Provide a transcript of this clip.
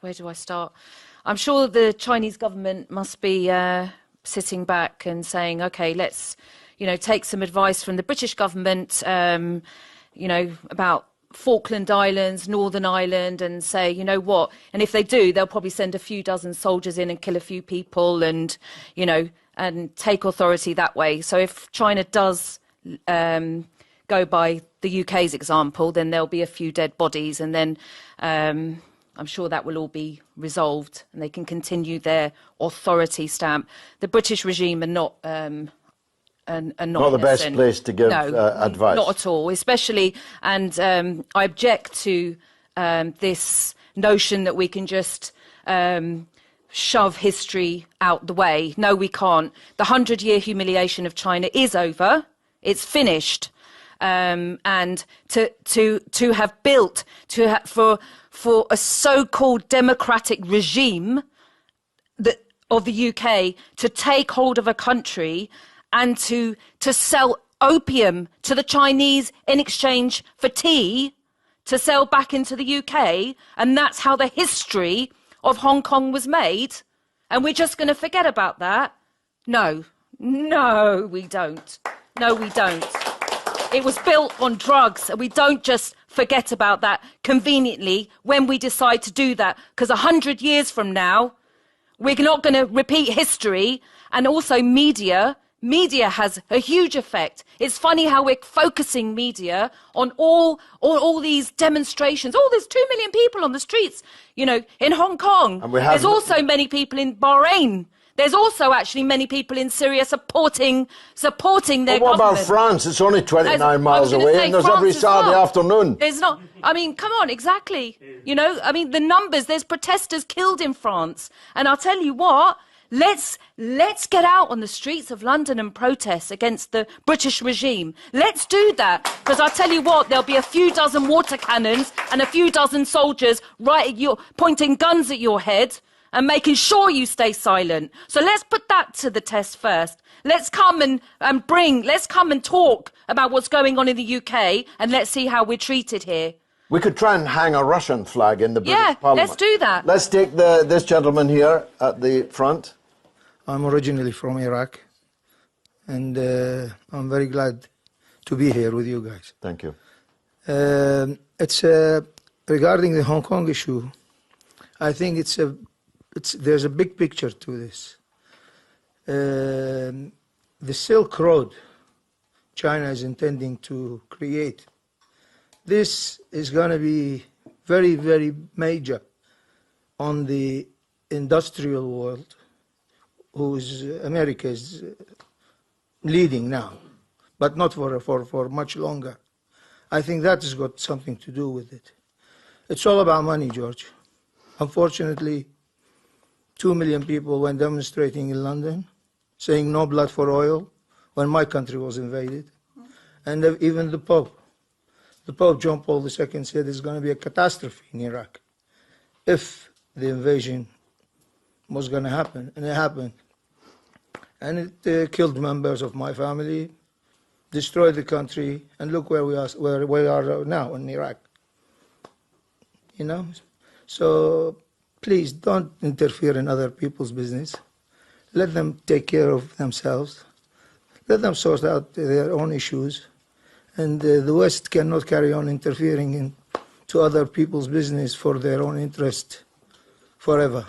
where do I start? I'm sure the Chinese government must be sitting back and saying, OK, let's, take some advice from the British government, about Falkland Islands, Northern Ireland, and say, you know what? And if they do, they'll probably send a few dozen soldiers in and kill a few people and, and take authority that way. So if China does go by the UK's example, then there'll be a few dead bodies, and then I'm sure that will all be resolved and they can continue their authority stamp. The British regime are not not the best place to give advice. Not at all, especially, and I object to this notion that we can just shove history out the way. No, we can't. The 100-year humiliation of China is over. It's finished. And to have built for a so-called democratic regime of the UK to take hold of a country and to sell opium to the Chinese in exchange for tea, to sell back into the UK, and that's how the history of Hong Kong was made, and we're just going to forget about that? No, we don't. No, we don't. It was built on drugs, and we don't just forget about that conveniently when we decide to do that, because 100 years from now, we're not going to repeat history. And also media has a huge effect. It's funny how we're focusing media on all these demonstrations. Oh, there's 2 million people on the streets, in Hong Kong. And there's also many people in Bahrain. There's also actually many people in Syria supporting their government. What about France? It's only 29 miles away, and there's every Saturday afternoon. There's not. I mean, come on, exactly. The numbers. There's protesters killed in France, and I'll tell you what. Let's get out on the streets of London and protest against the British regime. Let's do that, because I'll tell you what, there'll be a few dozen water cannons and a few dozen soldiers pointing guns at your head and making sure you stay silent. So let's put that to the test first. Let's come let's come and talk about what's going on in the UK, and let's see how we're treated here. We could try and hang a Russian flag in the British Parliament. Yeah, let's do that. Let's take this gentleman here at the front. I'm originally from Iraq, and I'm very glad to be here with you guys. Thank you. It's regarding the Hong Kong issue. I think there's a big picture to this. The Silk Road China is intending to create. This is going to be very, very major on the industrial world, whose America is leading now, but not for much longer. I think that has got something to do with it. It's all about money, George. Unfortunately, 2 million people went demonstrating in London, saying no blood for oil, when my country was invaded. And even the Pope John Paul II said there's going to be a catastrophe in Iraq if the invasion was going to happen, and it happened. And it killed members of my family, destroyed the country, and look where we are now in Iraq. So please don't interfere in other people's business. Let them take care of themselves. Let them sort out their own issues. And the West cannot carry on interfering into other people's business for their own interest forever.